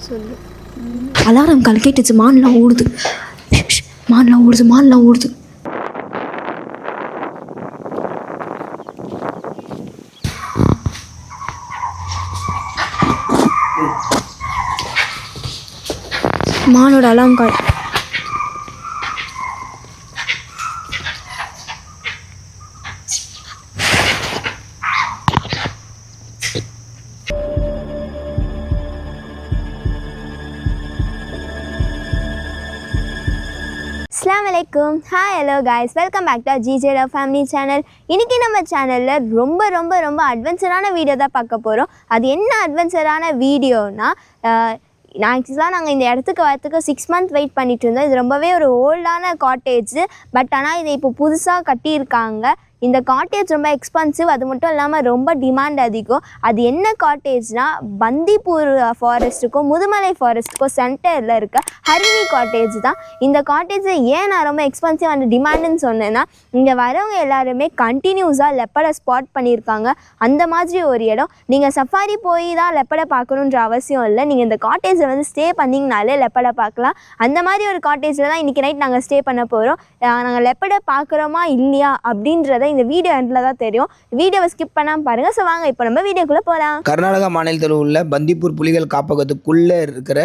சொல்லு. அலாரம் கால் கேட்டுச்சு. மான்லாம் ஓடுது, மான்லாம் ஓடுது, மான்லாம் ஓடுது. மானோட அலாரம் கால். அஸ்ஸலாமுஅலைக்கும். Hi, hello guys, welcome back to GJ love family channel. இன்றைக்கி நம்ம சேனலில் ரொம்ப ரொம்ப ரொம்ப அட்வென்ச்சரான வீடியோ தான் பார்க்க போகிறோம். அது என்ன அட்வென்ச்சரான வீடியோனா, நாங்கள் இந்த இடத்துக்கு வரத்துக்கு 6 மந்த் வெயிட் பண்ணிட்டு இருந்தோம். இது ரொம்பவே ஒரு ஓல்டான காட்டேஜ். பட் ஆனால் இதை இப்போ புதுசாக கட்டியிருக்காங்க. இந்த காட்டேஜ் ரொம்ப எக்ஸ்பென்சிவ். அது மட்டும் இல்லாமல் ரொம்ப டிமாண்ட் அதிகம். அது என்ன காட்டேஜ்னால், பந்திப்பூர் ஃபாரஸ்ட்டுக்கும் முதுமலை ஃபாரஸ்ட்டுக்கும் சென்டரில் இருக்க ஹரிணி காட்டேஜ் தான். இந்த காட்டேஜை ஏன் நான் ரொம்ப எக்ஸ்பென்சிவ் அண்ட் டிமாண்டுன்னு சொன்னேன்னா, இங்கே வரவங்க எல்லாருமே கண்டினியூஸாக லெப்படை ஸ்பாட் பண்ணியிருக்காங்க. அந்த மாதிரி ஒரு இடம். நீங்கள் சஃபாரி போய் தான் லெப்படை பார்க்கணுன்ற அவசியம் இல்லை. நீங்கள் இந்த காட்டேஜில் வந்து ஸ்டே பண்ணிங்கனாலே லெப்படை பார்க்கலாம். அந்த மாதிரி ஒரு காட்டேஜில் தான் இன்றைக்கி நைட் நாங்கள் ஸ்டே பண்ண போகிறோம். நாங்கள் லெப்படை பார்க்குறோமா இல்லையா அப்படின்றத இந்த வீடியோ எண்டில் தான் தெரியும். வீடியோவை ஸ்கிப் பண்ணாமல் பாருங்கள். ஸோ வாங்க இப்போ நம்ம வீடியோக்குள்ளே போகலாம். கர்நாடகா மாநிலத்தில் உள்ள பந்திப்பூர் புலிகள் காப்பகத்துக்குள்ளே இருக்கிற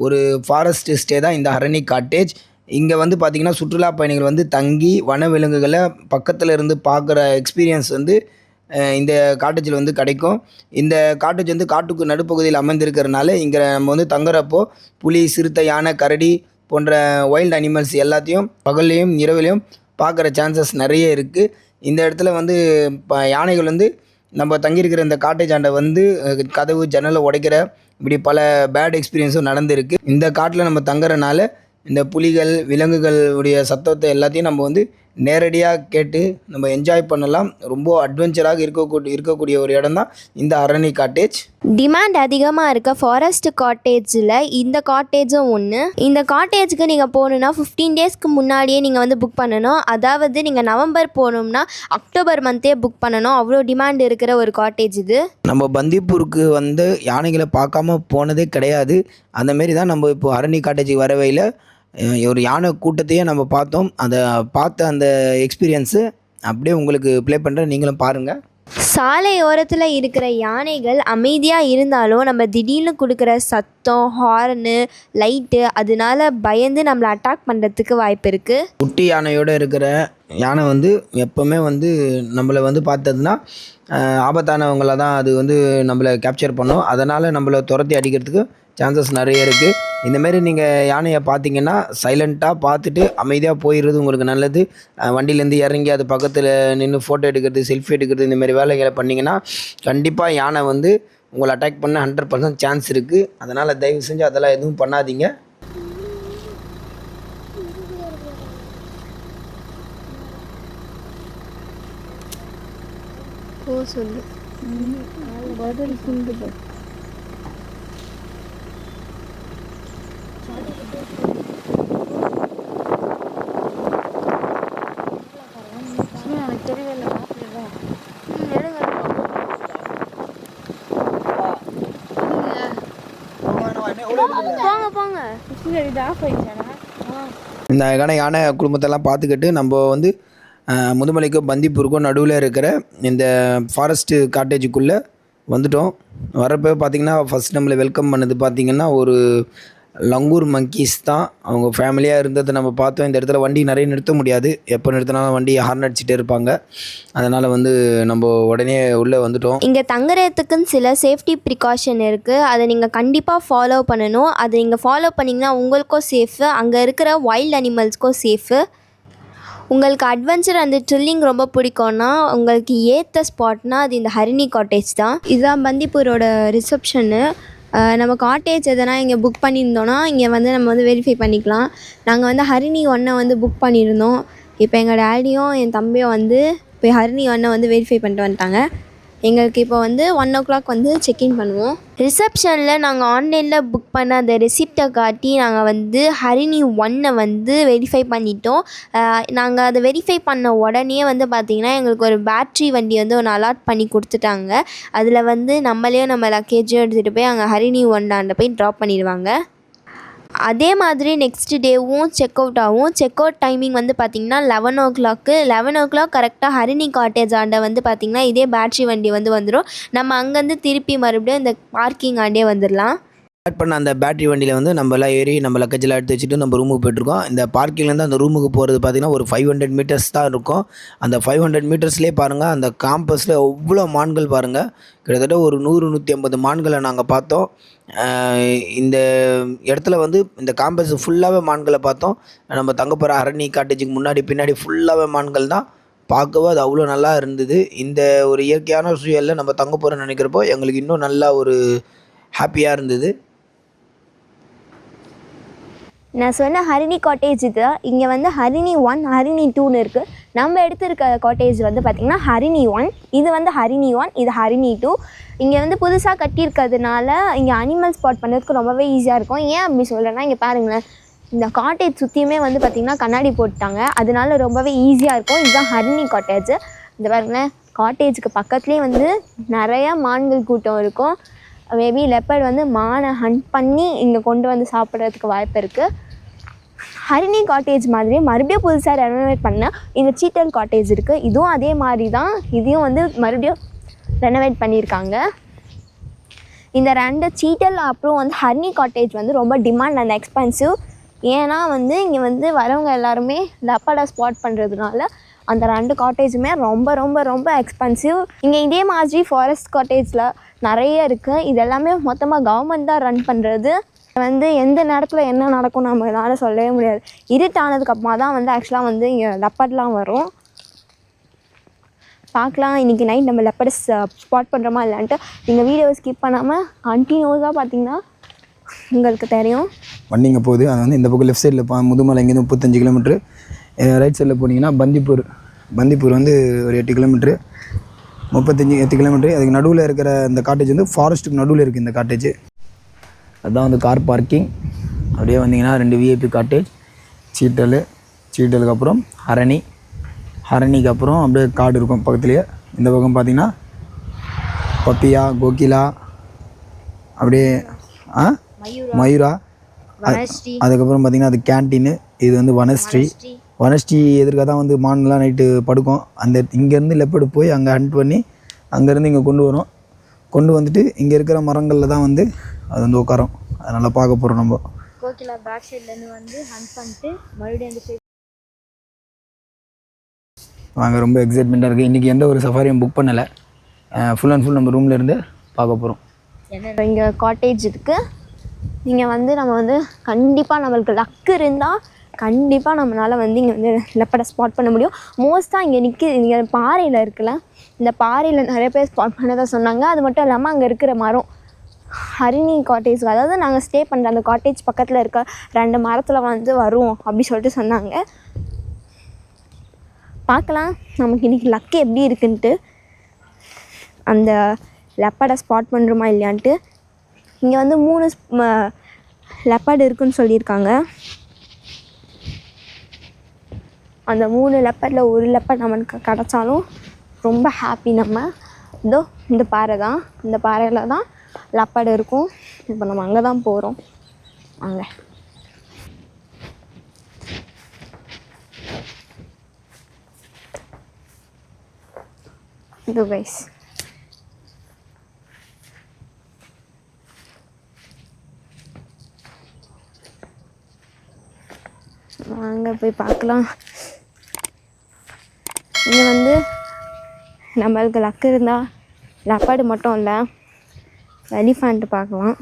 ஒரு ஃபாரஸ்ட் ஸ்டே தான் இந்த ஹரணி காட்டேஜ். இங்கே வந்து பார்த்திங்கன்னா சுற்றுலா பயணிகள் வந்து தங்கி வனவிலங்குகளை பக்கத்தில் இருந்து பார்க்குற எக்ஸ்பீரியன்ஸ் வந்து இந்த காட்டேஜில் வந்து கிடைக்கும். இந்த காட்டேஜ் வந்து காட்டுக்கு நடுப்பகுதியில் அமைந்திருக்கிறதுனால இங்கே நம்ம வந்து தங்குறப்போ புலி, சிறுத்தை, யானை, கரடி போன்ற வைல்டு அனிமல்ஸ் எல்லாத்தையும் பகல்லையும் இரவிலையும் பார்க்குற சான்சஸ் நிறைய இருக்குது. இந்த இடத்துல வந்து யானைகள் வந்து நம்ம தங்கியிருக்கிற இந்த காட்டேஜ் ஆண்டை வந்து கதவு ஜன்னலை உடைக்கிற இப்படி பல பேட் எக்ஸ்பீரியன்ஸும் நடந்திருக்கு. இந்த காட்டில் நம்ம தங்குறனால இந்த புலிகள், விலங்குகளுடைய சத்தத்தை எல்லாத்தையும் நம்ம வந்து நேரடியாக கேட்டு நம்ம என்ஜாய் பண்ணலாம். ரொம்ப அட்வென்ச்சராக இருக்கக்கூடிய ஒரு இடம் தான் இந்த ஹரணி காட்டேஜ். டிமாண்ட் அதிகமாக இருக்க ஃபாரஸ்ட் காட்டேஜில் இந்த காட்டேஜும் ஒன்று. இந்த காட்டேஜுக்கு நீங்கள் போகணுன்னா 15 டேஸ்க்கு முன்னாடியே நீங்கள் வந்து புக் பண்ணணும். அதாவது நீங்கள் நவம்பர் போகணும்னா அக்டோபர் மந்த்தே புக் பண்ணணும். அவ்வளோ டிமாண்ட் இருக்கிற ஒரு காட்டேஜ் இது. நம்ம பந்திப்பூருக்கு வந்து யானைகளை பார்க்காம போனதே கிடையாது. அந்தமாரி தான் நம்ம இப்போ ஹரணி காட்டேஜுக்கு வரவையில் ஒரு யானை கூட்டத்தையே நம்ம பார்த்தோம். அதை பார்த்த அந்த எக்ஸ்பீரியன்ஸு அப்படியே உங்களுக்கு ப்ளே பண்ணுறேன், நீங்களும் பாருங்கள். சாலையோரத்தில் இருக்கிற யானைகள் அமைதியாக இருந்தாலும் நம்ம திடீர்னு கொடுக்குற சத்தம், ஹார்னு, லைட்டு, அதனால பயந்து நம்மளை அட்டாக் பண்ணுறதுக்கு வாய்ப்பு இருக்குது. குட்டி யானையோடு இருக்கிற யானை வந்து எப்போவுமே வந்து நம்மளை வந்து பார்த்ததுன்னா ஆபத்தானவங்கள தான் அது வந்து நம்மளை கேப்சர் பண்ணும். அதனால் நம்மளை துரத்தி அடிக்கிறதுக்கு சான்சஸ் நிறைய இருக்குது. இந்தமாரி நீங்கள் யானையை பார்த்தீங்கன்னா சைலண்ட்டாக பார்த்துட்டு அமைதியாக போயிடுறது உங்களுக்கு நல்லது. வண்டியிலேருந்து இறங்கி அது பக்கத்தில் நின்று ஃபோட்டோ எடுக்கிறது, செல்ஃபி எடுக்கிறது, இந்தமாரி வேலைகளை பண்ணிங்கன்னா கண்டிப்பாக யானை வந்து உங்களை அட்டாக் பண்ண 100% சான்ஸ் இருக்குது. அதனால் தயவு செஞ்சு அதெல்லாம் எதுவும் பண்ணாதீங்க. சொல்லு. இந்த யானை குடும்பத்தெல்லாம் பார்த்துக்கிட்டு நம்ம வந்து முதுமலைக்கும் பந்திப்பூருக்கும் நடுவில் இருக்கிற இந்த ஃபாரஸ்ட்டு காட்டேஜுக்குள்ளே வந்துட்டோம். வரப்போ பார்த்திங்கன்னா ஃபஸ்ட் நம்மளை வெல்கம் பண்ணது பார்த்திங்கன்னா ஒரு லங்கூர் மங்கீஸ் தான். அவங்க ஃபேமிலியாக இருந்ததை நம்ம பார்த்தோம். இந்த இடத்துல வண்டி நிறைய நிறுத்த முடியாது. எப்போ நிறுத்தினாலும் வண்டி ஹார்ன் அடிச்சுட்டே இருப்பாங்க. அதனால் வந்து நம்ம உடனே உள்ளே வந்துட்டோம். இங்கே தங்குறதுக்குன்னு சில சேஃப்டி ப்ரிகாஷன் இருக்குது. அதை நீங்கள் கண்டிப்பாக ஃபாலோ பண்ணணும். அதை நீங்கள் ஃபாலோ பண்ணிங்கன்னா உங்களுக்கும் சேஃபு, அங்கே இருக்கிற வைல்ட் அனிமல்ஸ்க்கும் சேஃபு. உங்களுக்கு அட்வென்ச்சர் அந்த த்ரில்லிங் ரொம்ப பிடிக்கும்னா உங்களுக்கு ஏற்ற ஸ்பாட்னா அது இந்த ஹரிணி காட்டேஜ் தான். இதுதான் பந்திப்பூரோட ரிசப்ஷனு. நம்ம காட்டேஜ் எதனா இங்கே புக் பண்ணியிருந்தோன்னா இங்கே வந்து நம்ம வந்து வெரிஃபை பண்ணிக்கலாம். நாங்கள் வந்து ஹரிணி 1 வந்து புக் பண்ணியிருந்தோம். இப்போ எங்கள் டேடியும் என் தம்பியும் வந்து இப்போ ஹரிணி 1 வந்து வெரிஃபை பண்ணிட்டு வந்துட்டாங்க. எங்களுக்கு இப்போ வந்து 1 o'clock வந்து செக்இன் பண்ணுவோம். ரிசப்ஷனில் நாங்கள் ஆன்லைனில் புக் பண்ண அந்த ரெசிப்டை காட்டி நாங்கள் வந்து ஹரிணி 1 வந்து வெரிஃபை பண்ணிட்டோம். நாங்கள் அதை வெரிஃபை பண்ண உடனே வந்து பார்த்திங்கன்னா எங்களுக்கு ஒரு பேட்ரி வண்டி வந்து ஒன்று அலாட் பண்ணி கொடுத்துட்டாங்க. அதில் வந்து நம்மளையும் நம்ம லக்கேஜும் எடுத்துகிட்டு போய் அங்கே ஹரிணி 1 போய் ட்ராப் பண்ணிடுவாங்க. அதே மாதிரி நெக்ஸ்ட் டேவும் செக் அவுட் ஆகும். செக் அவுட் டைமிங் வந்து பார்த்திங்கன்னா 11 o'clock கரெக்டாக ஹரிணி காட்டேஜ் வந்து பார்த்திங்கன்னா இதே பேட்ரி வண்டி வந்துடும். நம்ம அங்கேருந்து திருப்பி மறுபடியும் இந்த பார்க்கிங் வந்துடலாம். ஸ்டார்ட் பண்ண அந்த பேட்டரி வண்டியில் வந்து நம்மளாம் ஏறி நம்ம லக்கேஜெலாம் எடுத்து வச்சுட்டு நம்ம ரூமுக்கு போய்ட்ருக்கோம். இந்த பார்க்கிங்லேருந்து அந்த ரூமுக்கு போகிறது பார்த்திங்கன்னா ஒரு 500 மீட்டர்ஸ் தான் இருக்கும். அந்த 500 மீட்டர்ஸ்லேயே பாருங்கள், அந்த காம்பஸில் எவ்வளோ மான்கள் பாருங்கள். கிட்டத்தட்ட ஒரு 100-150 மான்களை நாங்கள் பார்த்தோம். இந்த இடத்துல வந்து இந்த காம்பஸ் ஃபுல்லாகவே மான்களை பார்த்தோம். நம்ம தங்க போகிற ஹரிணி காட்டேஜுக்கு முன்னாடி பின்னாடி ஃபுல்லாகவே மான்கள் தான். பார்க்கவே அது அவ்வளோ நல்லா இருந்தது. இந்த ஒரு இயற்கையான சூழலில் நம்ம தங்க போகிறோன்னு நினைக்கிறப்போ எங்களுக்கு இன்னும் நல்லா ஒரு ஹாப்பியாக இருந்தது. நான் சொன்ன ஹரிணி காட்டேஜ் இது. இங்கே வந்து ஹரிணி 1, ஹரிணி 2ன்னு இருக்குது. நம்ம எடுத்திருக்க காட்டேஜ் வந்து பார்த்திங்கன்னா ஹரிணி 1, இது வந்து ஹரிணி 1, இது ஹரிணி 2. இங்கே வந்து புதுசாக கட்டியிருக்கிறதுனால இங்கே அனிமல் ஸ்பாட் பண்ணுறதுக்கு ரொம்பவே ஈஸியாக இருக்கும். ஏன் அப்படி சொல்கிறேன்னா, இங்கே பாருங்களேன், இந்த காட்டேஜ் சுற்றியுமே வந்து பார்த்திங்கன்னா கண்ணாடி போட்டுட்டாங்க. அதனால ரொம்பவே ஈஸியாக இருக்கும். இதுதான் ஹரிணி காட்டேஜ். இந்த பாருங்களேன், காட்டேஜுக்கு பக்கத்துலேயே வந்து நிறையா மான்கள் கூட்டம் இருக்கும். மேபி லெப்பர்ட் வந்து மானை ஹண்ட் பண்ணி இங்கே கொண்டு வந்து சாப்பிட்றதுக்கு வாய்ப்பு இருக்குது. ஹரிணி காட்டேஜ் மாதிரி மறுபடியும் புதுசாக ரெனோவேட் பண்ண இந்த சீட்டல் காட்டேஜ் இருக்குது. இதுவும் அதே மாதிரி தான். இதையும் வந்து மறுபடியும் ரெனோவேட் பண்ணியிருக்காங்க. இந்த 2 சீட்டல் அப்புறம் வந்து ஹரிணி காட்டேஜ் வந்து ரொம்ப டிமாண்ட் அண்ட் எக்ஸ்பென்சிவ். ஏன்னா வந்து இங்கே வந்து வரவங்க எல்லாருமே லெப்பர்டை ஸ்பாட் பண்ணுறதுனால அந்த 2 காட்டேஜுமே ரொம்ப ரொம்ப ரொம்ப எக்ஸ்பென்சிவ். இங்கே இதே மாதிரி ஃபாரஸ்ட் காட்டேஜில் நிறைய இருக்குது. இது எல்லாமே மொத்தமாக கவர்மெண்ட் தான் ரன் பண்ணுறது. வந்து எந்த நேரத்தில் என்ன நடக்கும் நம்மளால சொல்லவே முடியாது. இருட்டானதுக்கப்புறமா தான் வந்து ஆக்சுவலாக வந்து இங்கே லெப்பர்ட்லாம் வரும். பார்க்கலாம் இன்றைக்கி நைட் நம்ம லெப்பர்டை ஸ்பாட் பண்ணுறோமா இல்லைன்ட்டு. நீங்கள் வீடியோவை ஸ்கிப் பண்ணாமல் கண்டினியூஸாக பார்த்தீங்கன்னா உங்களுக்கு தெரியும். வண்டிங்க போகுது. அது வந்து இந்த பக்கம் லெஃப்ட் சைடில் முதுமலை இங்கேருந்து 35 கிலோமீட்ரு. ரைட் சைடில் போனீங்கன்னா பந்திப்பூர் வந்து ஒரு 8 கிலோமீட்ரு, 8 கிலோமீட்ரு. அதுக்கு நடுவில் இருக்கிற இந்த காட்டேஜ் வந்து ஃபாரஸ்ட்டுக்கு நடுவில் இருக்குது இந்த காட்டேஜ். அதுதான் வந்து கார் பார்க்கிங். அப்படியே வந்தீங்கன்னா 2 விஐபி காட்டேஜ், சீட்டலுக்கு அப்புறம் ஹரணிக்கு அப்புறம் அப்படியே காடு இருக்கும் பக்கத்துலேயே. இந்த பக்கம் பார்த்திங்கன்னா பப்பியா, கோகிலா, அப்படியே மயூரா. அதுக்கப்புறம் பார்த்திங்கன்னா அது கேன்டீனு. இது வந்து வனஸ்ரீ எதிர்க்காக தான் வந்து மான்லாம் நைட்டு படுக்கும். அந்த இங்கேருந்து லெப்பர்டு போய் அங்கே ஹண்ட் பண்ணி அங்கேருந்து இங்கே கொண்டு வந்துட்டு இங்கே இருக்கிற மரங்களில் தான் வந்து அது வந்து உட்காரோம். அதனால் பார்க்க போகிறோம் நம்ம. கோகிலா பேக் சைட்லேருந்து வந்து ஹண்ட் பண்ணிட்டு மறுபடியும் வாங்க, ரொம்ப எக்ஸைட்மெண்ட்டாக இருக்குது. இன்றைக்கி எந்த ஒரு சஃபாரியும் புக் பண்ணலை. ஃபுல் அண்ட் ஃபுல் நம்ம ரூமில் இருந்து பார்க்க போகிறோம். இங்கே காட்டேஜ் இருக்குது. நீங்கள் வந்து நம்ம வந்து கண்டிப்பாக நம்மளுக்கு லக்கு இருந்தால் கண்டிப்பாக நம்மளால் வந்து இங்கே வந்து லெப்பர்டை ஸ்பாட் பண்ண முடியும். மோஸ்ட்டாக இங்கே பாறையில் இருக்குல்ல, இந்த பாறையில் நிறைய பேர் ஸ்பாட் பண்ணதாக சொன்னாங்க. அது மட்டும் இல்லாமல் அங்கே இருக்கிற மரம் ஹரிணி காட்டேஜ், அதாவது நாங்கள் ஸ்டே பண்ணுற அந்த காட்டேஜ் பக்கத்தில் இருக்க 2 மரத்தில் வந்து வரும் அப்படி சொல்லிட்டு சொன்னாங்க. பார்க்கலாம் நமக்கு இன்றைக்கி லக்கு எப்படி இருக்குன்ட்டு, அந்த லெப்பர்டை ஸ்பாட் பண்ணுறோமா இல்லையான்ட்டு. இங்கே வந்து 3 லெப்பர்டு இருக்குதுன்னு சொல்லியிருக்காங்க. அந்த 3 லெப்பர்டில் ஒரு லெப்பர்ட் நமக்கு கிடச்சாலும் ரொம்ப ஹாப்பி. நம்ம இதோ இந்த பாறை தான், இந்த பாறையில் தான் லெப்பர்டு இருக்கும். இப்போ நம்ம அங்கே தான் போகிறோம். அங்கே இது கைஸ், வாங்க போய் பார்க்கலாம். இங்கே வந்து நம்மளுக்கு லக்கு இருந்தால் லெப்பர்டு மட்டும் இல்லை, எலிஃபேண்ட்டு பார்க்கலாம்.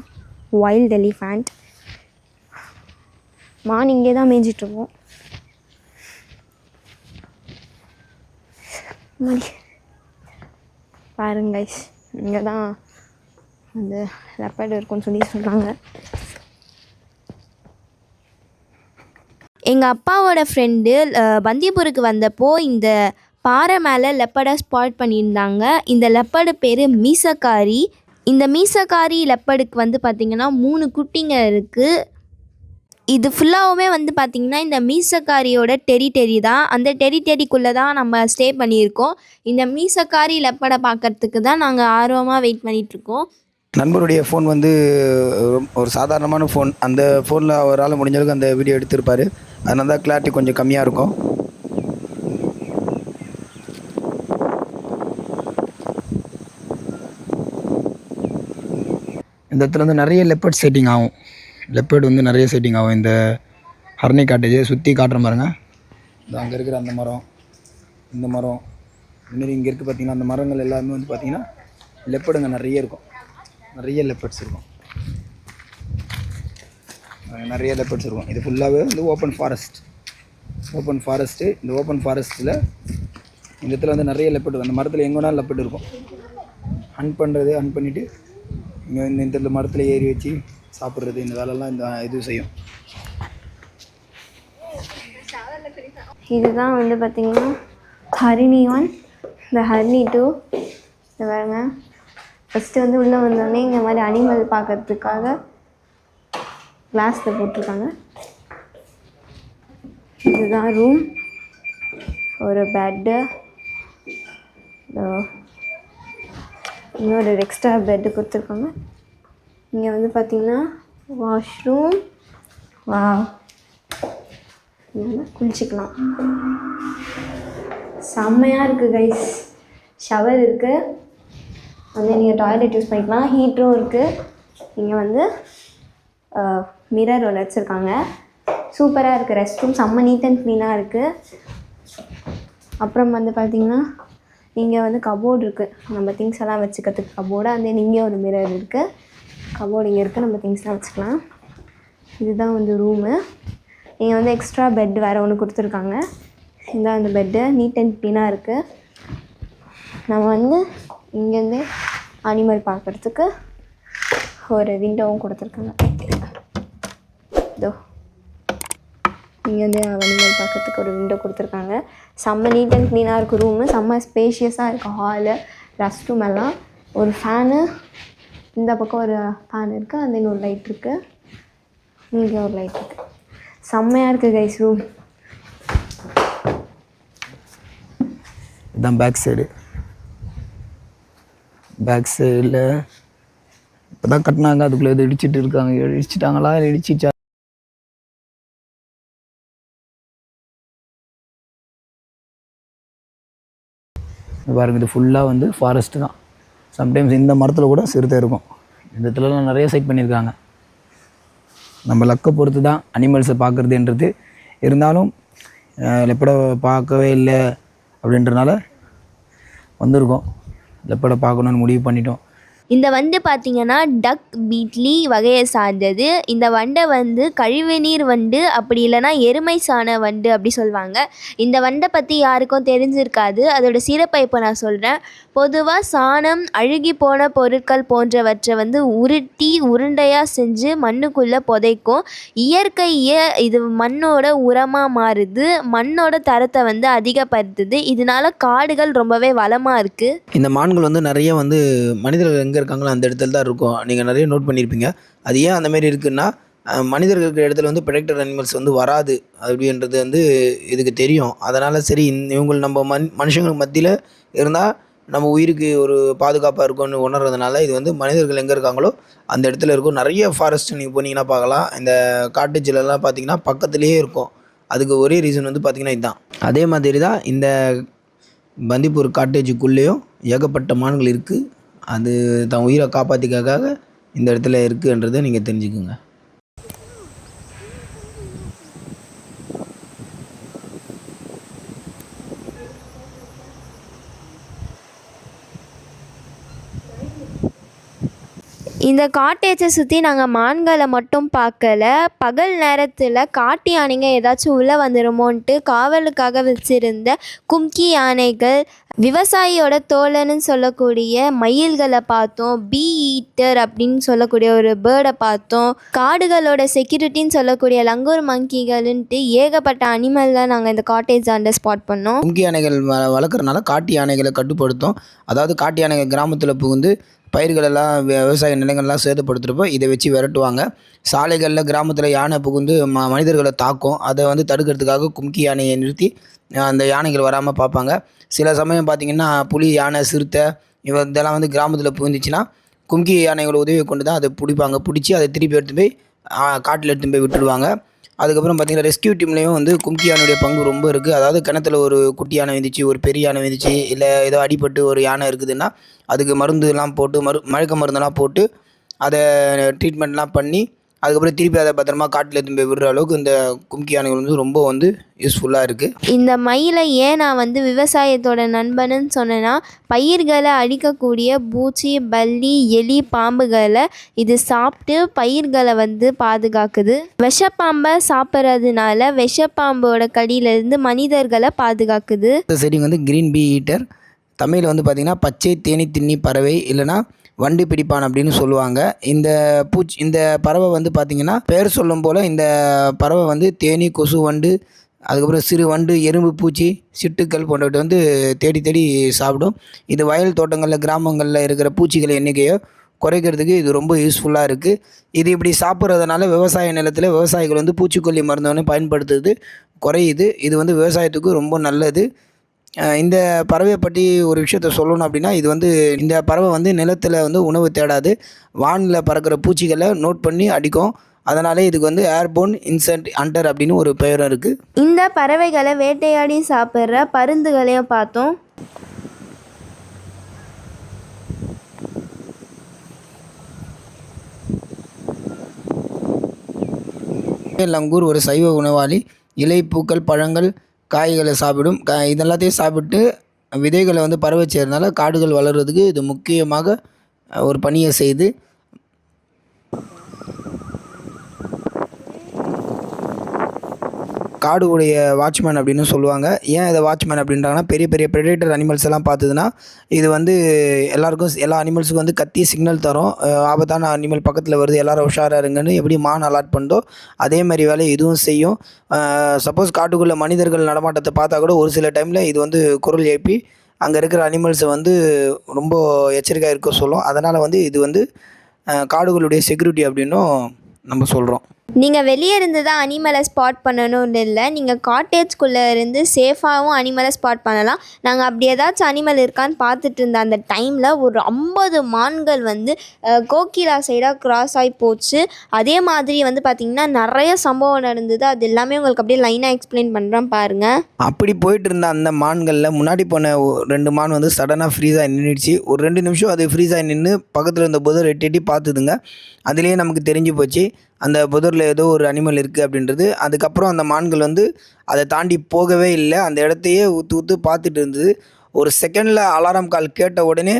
வைல்டு எலிஃபேண்ட் இங்கே தான் மேய்ஞ்சிட்ருக்கோம். பாருங்க கைஸ், இங்கே தான் அந்த லெப்பர்டு இருக்குன்னு சொல்லி சொன்னாங்க. எங்கள் அப்பாவோட ஃப்ரெண்டு பந்திப்பூருக்கு வந்தப்போ இந்த பாறை மேலே லெப்பர்டை ஸ்பாட் பண்ணியிருந்தாங்க. இந்த லெப்பர்டு பேர் மீசக்காரி. இந்த மீசக்காரி லெப்பர்டுக்கு வந்து பார்த்திங்கன்னா 3 குட்டிங்க இருக்குது. இது ஃபுல்லாகவுமே வந்து பார்த்திங்கன்னா இந்த மீசக்காரியோட டெரிட்டரி தான். அந்த டெரிட்டரிக்குள்ளே தான் நம்ம ஸ்டே பண்ணியிருக்கோம். இந்த மீசக்காரி லெப்பர்டை பார்க்குறதுக்கு தான் நாங்கள் ஆர்வமாக வெயிட் பண்ணிகிட்ருக்கோம். நண்பருடைய ஃபோன் வந்து ஒரு சாதாரணமான ஃபோன். அந்த ஃபோனில் அவரால் முடிஞ்ச அளவுக்கு அந்த வீடியோ எடுத்திருப்பார். அதனால தான் கிளாரிட்டி கொஞ்சம் கம்மியாக இருக்கும். இந்த இடத்துல வந்து நிறைய லெப்பர்ட் செட்டிங் ஆகும். லெப்பர்டு வந்து நிறைய செட்டிங் ஆகும். இந்த ஹரணி காட்டேஜை சுற்றி காட்டுற பாருங்க. இந்த அங்கே இருக்கிற அந்த மரம், இந்த மரம், இதுமாரி இங்கே இருக்குது பார்த்திங்கன்னா. அந்த மரங்கள் எல்லாமே வந்து பார்த்திங்கன்னா லெப்பர்டுங்க நிறைய இருக்கும். நிறைய லெப்பர்ட்ஸ் இருக்கும். நிறைய லெப்பர்ட்ஸ் இருக்கும். இது ஃபுல்லாகவே வந்து ஓப்பன் ஃபாரஸ்ட்டு. இந்த ஓப்பன் ஃபாரஸ்ட்டில் இந்த இடத்துல வந்து நிறைய லெப்பர்ட். அந்த மரத்தில் எங்கே வேணாலும் லெப்பர்ட் இருக்கும். ஹண்ட் பண்ணிவிட்டு இங்கே இந்த இடத்துல மரத்தில் ஏறி வச்சு சாப்பிட்றது, இந்த வேலைலாம் இந்த இது செய்யும். இதுதான் வந்து பார்த்திங்கன்னா ஹரிணி 1, இந்த ஹரிணி 2. இந்த பாருங்க, ஃபஸ்ட்டு வந்து உள்ளே வந்தோடனே இந்த மாதிரி அனிமல் பார்க்கறதுக்காக கிளாஸில் போட்டிருக்காங்க. இதுதான் ரூம். ஒரு பெட்டு, இன்னொரு எக்ஸ்ட்ரா பெட்டு கொடுத்துருக்காங்க. இங்கே வந்து பார்த்திங்கன்னா வாஷ்ரூம். வா, குளிச்சிக்கலாம். செம்மையாக இருக்குது கைஸ். ஷவர் இருக்குது, வந்து நீங்கள் டாய்லெட் யூஸ் பண்ணிக்கலாம். ஹீட்டரும் இருக்குது. இங்கே வந்து மிரர் ஒன்று வச்சுருக்காங்க. சூப்பராக இருக்குது. ரெஸ்ட் ரூம் செம்ம நீட் அண்ட் க்ளீனாக இருக்குது. அப்புறம் வந்து பார்த்திங்கன்னா இங்கே வந்து கபோர்டு இருக்குது. நம்ம திங்ஸ் எல்லாம் வச்சுக்கிறதுக்கு கபோர்டு. அந்த இங்கே ஒரு மிரர் இருக்குது. கபோர்டு இங்கே இருக்குது, நம்ம திங்ஸ்லாம் வச்சுக்கலாம். இதுதான் வந்து ரூமு. இங்கே வந்து எக்ஸ்ட்ரா பெட் வேறு ஒன்று கொடுத்துருக்காங்க. இதுதான் அந்த பெட்டு, நீட் அண்ட் க்ளீனாக இருக்குது. நம்ம வந்து இங்கேருந்து அனிமல் பார்க்குறதுக்கு ஒரு விண்டோவும் கொடுத்துருக்காங்க. இதோ இங்கேருந்து அனிமல் பார்க்குறதுக்கு ஒரு விண்டோ கொடுத்துருக்காங்க. செம்ம நீட் அண்ட் க்ளீனாக இருக்குது ரூமு. செம்ம ஸ்பேஷியஸாக இருக்குது ஹாலு, ரெஸ்ட் ரூம் எல்லாம். ஒரு ஃபேனு, இந்த பக்கம் ஒரு ஃபேன் இருக்குது. அந்த இன்னொரு லைட் இருக்குது. இங்கே ஒரு லைட் இருக்குது. செம்மையாக இருக்குது கைஸ் ரூம். இதுதான் பேக் சைடில் இப்போ தான் கட்டினாங்க. அதுக்குள்ளே எது இடிச்சிட்டாங்களா இல்லை இடிச்சிச்சா? பாருங்கள், இது ஃபுல்லாக வந்து ஃபாரஸ்ட்டு தான். சம்டைம்ஸ் இந்த மரத்தில் கூட சிறுத்தை இருக்கும். இந்த இடத்துலலாம் நிறைய சைட் பண்ணியிருக்காங்க. நம்ம லக்கை பொறுத்து தான் அனிமல்ஸை பார்க்குறதுன்றது. இருந்தாலும் லெப்பர்டை பார்க்கவே இல்லை அப்படின்றனால வந்திருக்கோம். லெப்பர்டை பார்க்கணுன்னு முடிவு பண்ணிட்டோம். இந்த வண்டு பார்த்திங்கன்னா டக் பீட்லி வகையை சார்ந்தது. இந்த வண்டை வந்து கழிவுநீர் வண்டு, அப்படி இல்லைனா எருமை சாண வண்டு அப்படி சொல்லுவாங்க. இந்த வண்டை பற்றி யாருக்கும் தெரிஞ்சிருக்காது. அதோட சிறப்பை இப்போ நான் சொல்கிறேன். பொதுவாக சாணம், அழுகி போன பொருட்கள் போன்றவற்றை வந்து உருட்டி உருண்டையாக செஞ்சு மண்ணுக்குள்ளே புதைக்கும். இயற்கையே இது மண்ணோட உரமாக மாறுது. மண்ணோட தரத்தை வந்து அதிகப்படுத்துது. இதனால காடுகள் ரொம்பவே வளமாக இருக்குது. இந்த மான்கள் வந்து நிறைய வந்து மனிதர்கள் எங்கே இருக்காங்களோ அந்த இடத்துல தான் இருக்கும். நீங்கள் நிறைய நோட் பண்ணியிருப்பீங்க. அது ஏன் அந்தமாரி இருக்குன்னா, மனிதர்கள் இருக்கிற இடத்துல வந்து ப்ரெடக்டர் அனிமல்ஸ் வந்து வராது அப்படின்றது வந்து இதுக்கு தெரியும். அதனால் சரி, இவங்க நம்ம மனுஷங்களுக்கு மத்தியில் இருந்தால் நம்ம உயிருக்கு ஒரு பாதுகாப்பாக இருக்கும்னு உணர்றதுனால இது வந்து மனிதர்கள் எங்கே இருக்காங்களோ அந்த இடத்துல இருக்கும். நிறைய ஃபாரஸ்ட் நீங்கள் போனீங்கன்னா பார்க்கலாம். இந்த காட்டேஜிலலாம் பார்த்தீங்கன்னா பக்கத்துலேயே இருக்கும். அதுக்கு ஒரே ரீசன் வந்து பார்த்திங்கன்னா இதுதான். அதே மாதிரி தான் இந்த பந்திப்பூர் காட்டேஜுக்குள்ளேயும் ஏகப்பட்ட மான்கள் இருக்குது. அது தன் உயிரை காப்பாற்றிக்காக இந்த இடத்துல இருக்குன்றதை நீங்கள் தெரிஞ்சுக்குங்க. இந்த காட்டேஜை சுற்றி நாங்கள் மான்களை மட்டும் பார்க்கல. பகல் நேரத்தில் காட்டு யானைங்க ஏதாச்சும் உள்ளே வந்துடுமோன்ட்டு காவலுக்காக வச்சுருந்த கும்கி யானைகள், விவசாயியோட தோழன்னு சொல்லக்கூடிய மயில்களை பார்த்தோம். பீ ஈட்டர் அப்படின்னு சொல்லக்கூடிய ஒரு பேர்டை பார்த்தோம். காடுகளோட செக்யூரிட்டின்னு சொல்லக்கூடிய லங்கூர் மங்கிகள்ன்ட்டு ஏகப்பட்ட அனிமல்லாம் நாங்கள் இந்த காட்டேஜ் ஆண்ட ஸ்பாட் பண்ணோம். கும்கி யானைகள் வளர்க்குறனால காட்டு யானைகளை கட்டுப்படுத்தும். அதாவது காட்டு யானைகள் கிராமத்தில் புகுந்து பயிர்களெல்லாம் விவசாய நிலங்கள்லாம் சேதப்படுத்துகிறப்போ இதை வச்சு விரட்டுவாங்க. சாலைகளில் கிராமத்தில் யானை புகுந்து மனிதர்களை தாக்கும். அதை வந்து தடுக்கிறதுக்காக கும்கி யானையை நிறுத்தி அந்த யானைகள் வராமல் பார்ப்பாங்க. சில சமயம் பார்த்திங்கன்னா புலி, யானை, சிறுத்தை இதெல்லாம் வந்து கிராமத்தில் புகுந்துச்சுன்னா கும்கி யானைகளோட உதவியை கொண்டு தான் அதை பிடிப்பாங்க. பிடிச்சி அதை திருப்பி எடுத்து போய் காட்டில் எடுத்து போய் விட்டுடுவாங்க. அதுக்கப்புறம் பார்த்திங்கன்னா ரெஸ்கியூ டீம்லேயும் வந்து கும்கி யானையுடைய பங்கு ரொம்ப இருக்குது. அதாவது கிணத்துல ஒரு குட்டி யானை விதிச்சு, ஒரு பெரிய யானை விதிச்சு, இல்லை ஏதோ அடிபட்டு ஒரு யானை இருக்குதுன்னா அதுக்கு மருந்துலாம் போட்டு மயக்க மருந்தெல்லாம் போட்டு அதை ட்ரீட்மெண்ட்லாம் பண்ணி அதுக்கப்புறம் திருப்பி அதை பத்திரமா காட்டில் எடுத்து போய் விடுற அளவுக்கு இந்த கும்கி யானைகள் வந்து ரொம்ப வந்து யூஸ்ஃபுல்லாக இருக்குது. இந்த மயிலை ஏன் நான் வந்து விவசாயத்தோட நண்பன்னு சொன்னேன்னா, பயிர்களை அழிக்கக்கூடிய பூச்சி, பல்லி, எலி, பாம்புகளை இது சாப்பிட்டு பயிர்களை வந்து பாதுகாக்குது. விஷப்பாம்பை சாப்பிட்றதுனால விஷப்பாம்போட கடியிலேருந்து மனிதர்களை பாதுகாக்குது. இந்த செடி வந்து கிரீன் பீ ஈட்டர், தமிழில் வந்து பார்த்திங்கன்னா பச்சை தேனி தின்னி பறவை இல்லைனா வண்டு பிடிப்பான் அப்படின்னு சொல்லுவாங்க. இந்த பறவை வந்து பார்த்திங்கன்னா பேர் சொல்லும் போல் இந்த பறவை வந்து தேனி, கொசு, வண்டு, அதுக்கப்புறம் சிறு வண்டு, எறும்பு, பூச்சி, சிட்டுக்கள் போன்றவற்றை வந்து தேடி தேடி சாப்பிடும். இது வயல் தோட்டங்களில் கிராமங்களில் இருக்கிற பூச்சிகளை எண்ணிக்கையோ குறைக்கிறதுக்கு இது ரொம்ப யூஸ்ஃபுல்லாக இருக்குது. இது இப்படி சாப்பிட்றதுனால விவசாய நிலத்தில் விவசாயிகள் வந்து பூச்சிக்கொல்லி மருந்துன்னு பயன்படுத்துறது குறையுது. இது வந்து விவசாயத்துக்கு ரொம்ப நல்லது. இந்த பறவையை பற்றி ஒரு விஷயத்த சொல்லணும் அப்படின்னா, இது வந்து இந்த பறவை வந்து நிலத்தில் வந்து உணவு தேடாது. வானில் பறக்கிற பூச்சிகளை நோட் பண்ணி அடிக்கும். அதனாலே இதுக்கு வந்து ஏர்போர்ன் இன்செக்ட் ஹண்டர் அப்படின்னு ஒரு பெயரும் இருக்குது. இந்த பறவைகளை வேட்டையாடி சாப்பிட்ற பருந்துகளையும் பார்த்தோம். லங்கூர் ஒரு சைவ உணவாளி. இலை, பூக்கள், பழங்கள், காய்களை சாப்பிடும். இதெல்லாத்தையும் சாப்பிட்டு விதைகளை வந்து பரவ செய்கிறதுனால காடுகள் வளர்கிறதுக்கு இது முக்கியமாக ஒரு பணியை செய்து. காடுடைய வாட்ச்மேன் அப்படின்னு சொல்லுவாங்க. ஏன் இதை வாட்ச்மேன் அப்படின்றாங்கன்னா, பெரிய பெரிய ப்ரெடேட்டர் அனிமல்ஸ் எல்லாம் பார்த்ததுன்னா இது வந்து எல்லா அனிமல்ஸுக்கும் வந்து கத்தி சிக்னல் தரும். ஆபத்தான அனிமல் பக்கத்தில் வருது, எல்லோரும் உஷாராக இருங்கன்னு எப்படி மான் அலாட் பண்ணதோ அதே மாதிரி வேலையை இதுவும் செய்யும். சப்போஸ் காட்டுக்குள்ளே மனிதர்கள் நடமாட்டத்தை பார்த்தா கூட ஒரு சில டைமில் இது வந்து குரல் எழுப்பி அங்கே இருக்கிற அனிமல்ஸை வந்து ரொம்ப எச்சரிக்கையாக இருக்க சொல்லும். அதனால் வந்து இது வந்து காடுகளுடைய செக்யூரிட்டி அப்படின்னும் நம்ம சொல்கிறோம். நீங்கள் வெளியே இருந்து தான் அனிமலை ஸ்பாட் பண்ணணும்னு இல்லை, நீங்கள் காட்டேஜ்குள்ளே இருந்து சேஃபாகவும் அனிமலை ஸ்பாட் பண்ணலாம். நாங்கள் அப்படி ஏதாச்சும் அனிமல் இருக்கான்னு பார்த்துட்டு இருந்த அந்த டைமில் ஒரு 50 மான்கள் வந்து கோகிலா சைடாக கிராஸ் ஆகி போச்சு. அதே மாதிரி வந்து பார்த்திங்கன்னா நிறைய சம்பவம் நடந்தது. அது எல்லாமே உங்களுக்கு அப்படியே லைனாக எக்ஸ்பிளைன் பண்ணுறேன் பாருங்கள். அப்படி போயிட்டு இருந்த அந்த மான்களில் முன்னாடி போன 2 மான் வந்து சடனாக ஃப்ரீஸாக நின்றுடுச்சு. ஒரு 2 நிமிஷம் அது ஃப்ரீஸாக நின்று பக்கத்தில் இருந்த புதர் எட்டி பார்த்துதுங்க. அதுலேயே நமக்கு தெரிஞ்சு போச்சு அந்த புதரில் ஏதோ ஒரு அனிமல் இருக்குது அப்படின்றது. அதுக்கப்புறம் அந்த மான்கள் வந்து அதை தாண்டி போகவே இல்லை, அந்த இடத்தையே ஊற்று பார்த்துட்டு இருந்தது. ஒரு செகண்டில் அலாரம் கால் கேட்ட உடனே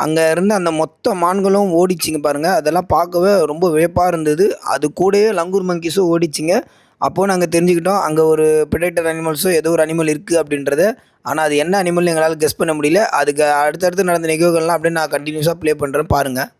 அங்கே இருந்த அந்த மொத்த மான்களும் ஓடிச்சிங்க பாருங்கள். அதெல்லாம் பார்க்கவே ரொம்ப வியப்பாக இருந்தது. அது கூடயே லங்கூர் மங்கீஸும் ஓடிச்சிங்க. அப்போது நாங்கள் தெரிஞ்சுக்கிட்டோம் அங்கே ஒரு ப்ரெடேட்டர் அனிமல்ஸோ ஏதோ ஒரு அனிமல் இருக்குது அப்படின்றத. ஆனால் அது என்ன அனிமல்னு எங்களால் கெஸ் பண்ண முடியல. அதுக்கு அடுத்தடுத்து நடந்த நிகழ்வுகள்லாம் அப்படியே நான் கண்டினியூஸாக ப்ளே பண்ணுறேன் பாருங்கள்.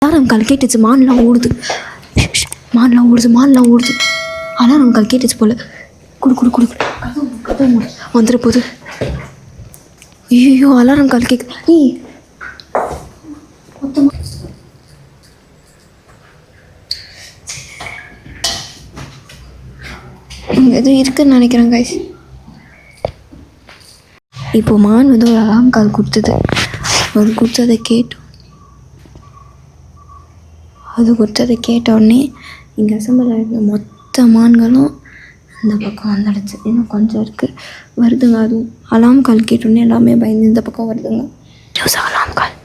அலாரம் கால் கேட்டுச்சு, மான்லாம் ஓடுது. அலாரம் கால் கேட்டுச்சு போல. குடு வந்துட போகுது. ஐயோ அலாரம் கால் கேட்கு. நீ எதுவும் இருக்குன்னு நினைக்கிறேன் கைஸ். இப்போ மான் வந்து ஒரு அலாரம் கால் கொடுத்தது. அது கொடுத்ததை கேட்ட உடனே இங்கே அசம்பிள் ஆகிருந்த மொத்த மான்களும் அந்த பக்கம் வந்துடுச்சு. இன்னும் கொஞ்சம் இருக்குது, வருதுங்க. அதுவும் அலாம் கால் கேட்டோடனே எல்லாமே பயந்து இந்த பக்கம் வருதுங்க. அலாம் கால்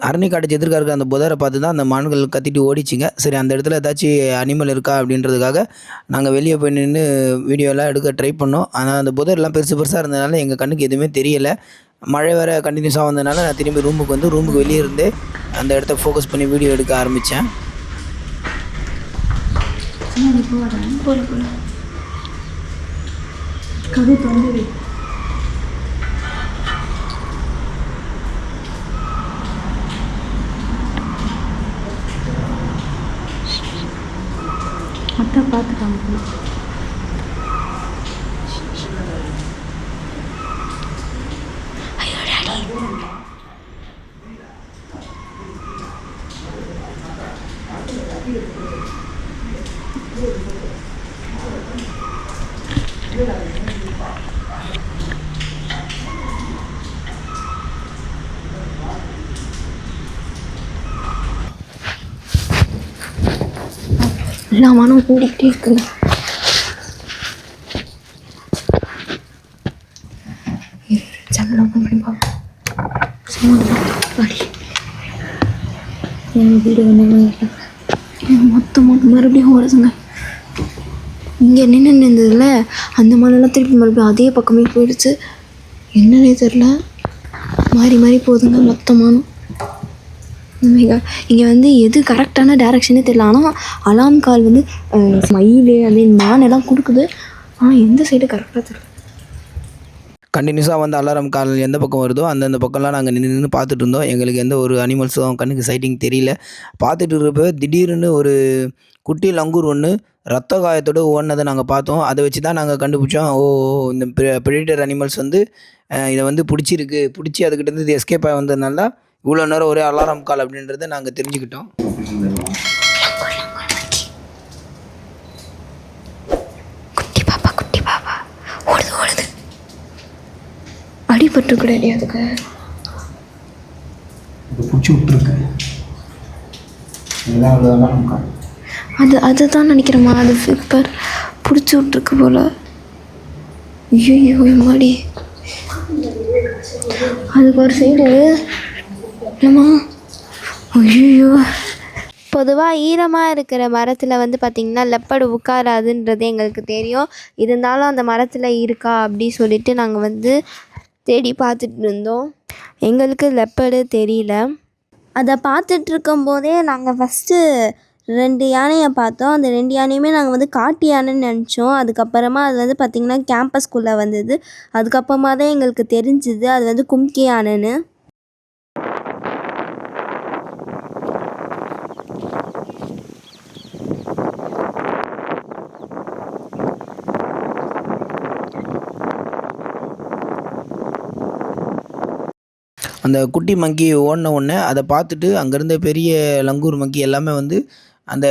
அரணி காட்டுக்கு எதிர்க்க இருக்க அந்த புதரை பார்த்து தான் அந்த மான்கள் கத்திட்டு ஓடிச்சிங்க. சரி அந்த இடத்துல ஏதாச்சும் அனிமல் இருக்கா அப்படின்றதுக்காக நாங்கள் வெளியே போய் நின்று வீடியோலாம் எடுக்க ட்ரை பண்ணோம். ஆனால் அந்த புதர்லாம் பெருசு பெருசாக இருந்ததுனால எங்கள் கண்ணுக்கு எதுவுமே தெரியலை. மழை வேறு கண்டினியூஸாக வந்ததுனால நான் திரும்பி ரூமுக்கு வெளியே இருந்து அந்த இடத்த ஃபோக்கஸ் பண்ணி வீடியோ எடுக்க ஆரம்பித்தேன். அத்தை பார்த்துக்காம எல்லா மானும் கூடிக்கிட்டே இருக்குங்க. ஜன்னல் ஓப்பன் பண்ணி பார்ப்போம். எங்கள் வீடு மொத்தமாக மறுபடியும் ஓடுதுங்க. இங்கே நின்று இருந்ததில்ல அந்த மலையெல்லாம் திருப்பி மறுபடியும் அதே பக்கமே போயிடுச்சு. என்னன்னே தெரில, மாறி மாறி போகுதுங்க மொத்தமானும். இங்கே வந்து எது கரெக்டான டேரெக்ஷனே தெரியல. ஆனால் அலாம் கால் வந்து மயில் அந்த மான் எல்லாம் கொடுக்குது. ஆனால் எந்த சைடு கரெக்டாக தெரியல. கண்டினியூஸாக வந்து அலாரம் கால் எந்த பக்கம் வருதோ அந்தந்த பக்கம்லாம் நாங்கள் நின்று பார்த்துட்டு இருந்தோம். எங்களுக்கு எந்த ஒரு அனிமல்ஸும் கண்ணுக்கு சைட்டிங் தெரியல. பார்த்துட்டு இருக்கப்போ திடீர்னு ஒரு குட்டி லங்கூர் ஒன்று ரத்த காயத்தோடு ஓடினதை நாங்கள் பார்த்தோம். அதை வச்சு தான் நாங்கள் கண்டுபிடிச்சோம், ஓ இந்த ப்ரெடிட்டர் அனிமல்ஸ் வந்து இதை வந்து பிடிச்சி அதுக்கிட்ட இது எஸ்கேப் ஆகி வந்ததுனால தான் இவ்வளோ நேரம் ஒரே அலாரம் கால் அப்படின்றத நாங்கள் தெரிஞ்சுக்கிட்டோம். குட்டி பாப்பா ஓடுது. அடிபட்டு கிடையாது அதுக்கு, பிடிச்சி விட்டுருக்கு. அதுதான் நினைக்கிறேம்மா. அது ஃபிப்பர் பிடிச்சி விட்ருக்கு போல். ஐயோ மாடி அதுக்கு ஒரு சைடு இல்லைம்மா. ஐயோ பொதுவாக ஈரமாக இருக்கிற மரத்தில் வந்து பார்த்திங்கன்னா லெப்பர்டு உட்காராதுன்றது எங்களுக்கு தெரியும். இருந்தாலும் அந்த மரத்தில் இருக்கா அப்படி சொல்லிட்டு நாங்கள் வந்து தேடி பார்த்துட்டு இருந்தோம். எங்களுக்கு லெப்பர்டு தெரியல. அதை பார்த்துட்ருக்கும்போதே நாங்கள் ஃபஸ்ட்டு 2 யானையை பார்த்தோம். அந்த 2 யானையுமே நாங்கள் வந்து காட்டு யானைன்னு நினச்சோம். அதுக்கப்புறமா அது வந்து பார்த்திங்கன்னா கேம்பஸ்குள்ளே வந்தது. அதுக்கப்புறமா தான் எங்களுக்கு தெரிஞ்சுது அது வந்து கும்கி யானைன்னு. அந்த குட்டி மங்கி ஓடின உடனே அதை பார்த்துட்டு அங்கேருந்த பெரிய லங்கூர் மங்கி எல்லாமே வந்து அந்த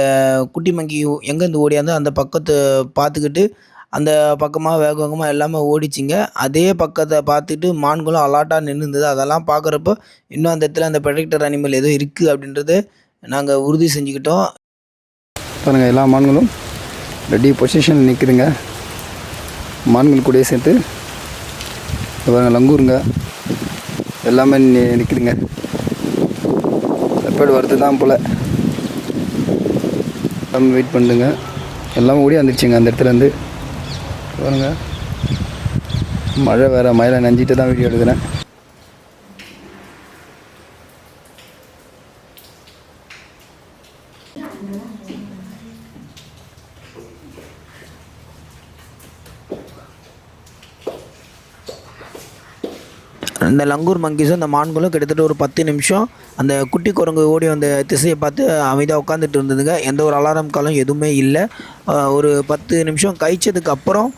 குட்டி மங்கி எங்கேருந்து ஓடியாந்தோ அந்த பக்கத்தை பார்த்துக்கிட்டு அந்த பக்கமாக வேகமாக எல்லாமே ஓடிச்சிங்க. அதே பக்கத்தை பார்த்துட்டு மான்களும் அலாட்டாக நின்றுருந்தது. அதெல்லாம் பார்க்குறப்போ இன்னும் அந்த இடத்துல அந்த ப்ரெடிக்டர் அனிமல் ஏதோ இருக்குது அப்படின்றத நாங்கள் உறுதி செஞ்சுக்கிட்டோம். பாருங்கள், எல்லா மான்களும் ரெடி பொசிஷனில் நிற்குதுங்க. மான்கள் கூடயே சேர்த்து பாருங்கள் லங்கூருங்க எல்லாமே நிற்குதுங்க. லெப்பர்டு வரது தான் போல். எல்லாமே வெயிட் பண்ணுங்க. எல்லாமே ஓடி வந்துருச்சுங்க அந்த இடத்துலேருந்து. பாருங்கள், மழை வேறு, மழையில் நனைஞ்சிட்டு தான் வீடியோ எடுக்கிறேன். இந்த லங்கூர் மங்கீஸும் இந்த மான்களும் கிட்டத்தட்ட ஒரு 10 நிமிஷம் அந்த குட்டி குரங்கு ஓடி வந்த திசையை பார்த்து அமைதியாக உட்காந்துட்டு இருந்ததுங்க. எந்த ஒரு அலாரம் காலம் எதுவுமே இல்லை. ஒரு 10 நிமிஷம் கழிச்சதுக்கு அப்புறம்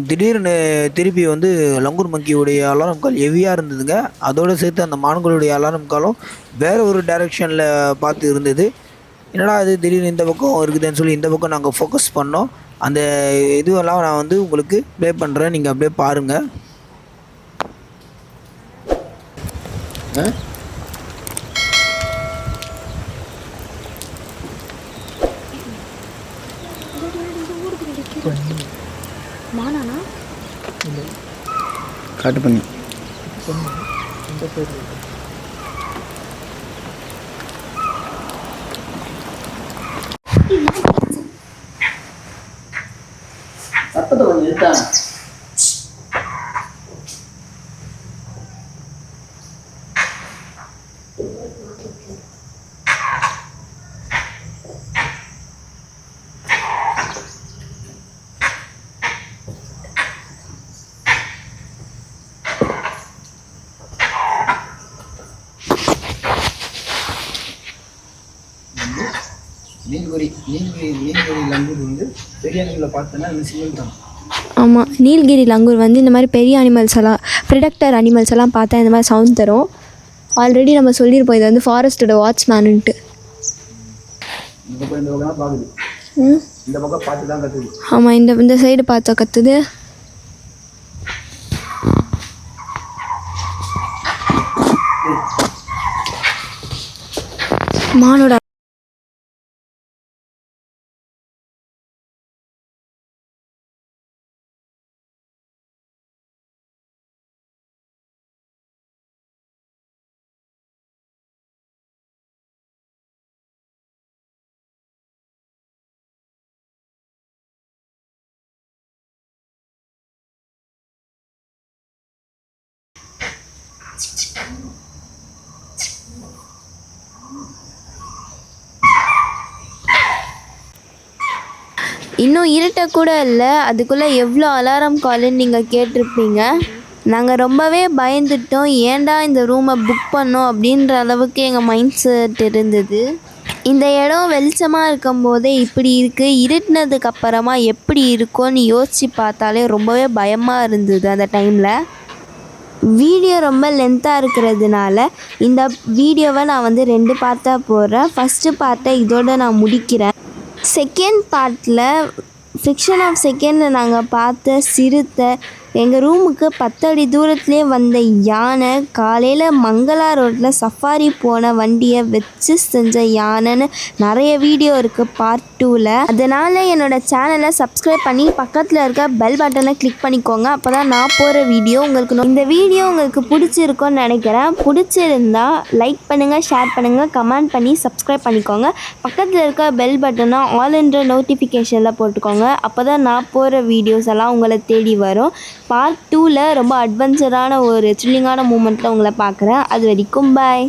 திடீர்னு திருப்பி வந்து லங்கூர் மங்கியுடைய அலாரம் கால் ஹெவியாக இருந்ததுங்க. அதோடு சேர்த்து அந்த மான்களுடைய அலாரம் காலம் வேறு ஒரு டைரெக்ஷனில் பார்த்து இருந்தது. என்னடா அது திடீர்னு இந்த பக்கம் இருக்குதுன்னு சொல்லி இந்த பக்கம் நாங்கள் ஃபோக்கஸ் பண்ணோம். அந்த இதுவெல்லாம் நான் வந்து உங்களுக்கு ப்ளே பண்ணுறேன், நீங்கள் அப்படியே பாருங்கள். காட்டு பண்ணி சத்தத்தை கொஞ்சம் நிறுத்தா. நீலகிரி லங்கூர் வந்து பெரிய அணிகளில் பார்த்தோன்னா இந்த சிங்கிள் தான். ஆமாம், நீலகிரி லங்கூர் வந்து இந்த மாதிரி பெரிய அனிமல்ஸ் எல்லாம், ப்ரிடக்டர் அனிமல்ஸ் எல்லாம் பார்த்தா இந்த மாதிரி சவுண்ட் தரும். ஆல்ரெடி நம்ம சொல்லியிருப்போம் இது வந்து ஃபாரஸ்ட்டோட வாட்ச்மேனுன்ட்டு. இந்த பக்கம் தான் பார்க்குது, இந்த பக்கம் பார்த்து தான் கற்றுது. ஆமாம், இந்த சைடு பார்த்தா கற்றுது. மானோட இன்னும் இருட்டக்கூட இல்லை, அதுக்குள்ளே எவ்வளோ அலாரம் காலுன்னு நீங்கள் கேட்டிருப்பீங்க. நாங்கள் ரொம்பவே பயந்துட்டோம், ஏன்டா இந்த ரூமை புக் பண்ணோம் அப்படின்ற அளவுக்கு எங்கள் மைண்ட் செட் இருந்தது. இந்த இடம் வெளிச்சமாக இருக்கும்போதே இப்படி இருக்குது, இருட்டினதுக்கு அப்புறமா எப்படி இருக்கும்னு யோசித்து பார்த்தாலே ரொம்பவே பயமாக இருந்தது அந்த டைமில். வீடியோ ரொம்ப லென்த்தாக இருக்கிறதுனால இந்த வீடியோவை நான் வந்து 2 பார்ட்டாக போடுறேன். ஃபஸ்ட்டு பார்ட்டை இதோடு நான் முடிக்கிறேன். செகண்ட் பார்ட்டில் ஃபிக்ஷன் ஆஃப் செகண்டில் நாங்கள் பார்த்த சிறுத்தை, எங்கள் ரூமுக்கு 10 அடி தூரத்துலேயே வந்த யானை, காலையில் மங்களா ரோட்டில் சஃபாரி போன வண்டியை வச்சு செஞ்ச யானைன்னு நிறைய வீடியோ இருக்குது பார்ட் 2ல். அதனால் என்னோடய சேனலை சப்ஸ்கிரைப் பண்ணி பக்கத்தில் இருக்க பெல் பட்டனை கிளிக் பண்ணிக்கோங்க. அப்போ தான் நான் போகிற வீடியோ உங்களுக்கு இந்த வீடியோ உங்களுக்கு பிடிச்சிருக்கோன்னு நினைக்கிறேன். பிடிச்சிருந்தா லைக் பண்ணுங்கள், ஷேர் பண்ணுங்கள், கமெண்ட் பண்ணி சப்ஸ்கிரைப் பண்ணிக்கோங்க. பக்கத்தில் இருக்க பெல் பட்டனை ஆல் என்ற நோட்டிஃபிகேஷனில் போட்டுக்கோங்க. அப்போ தான் நான் போகிற வீடியோஸ் எல்லாம் உங்களை தேடி வரும். பார்ட் 2ல் ரொம்ப அட்வென்ச்சரான ஒரு த்ரில்லிங்கான மூமெண்ட்டில் உங்களை பார்க்குறேன். அது வரைக்கும் பாய்.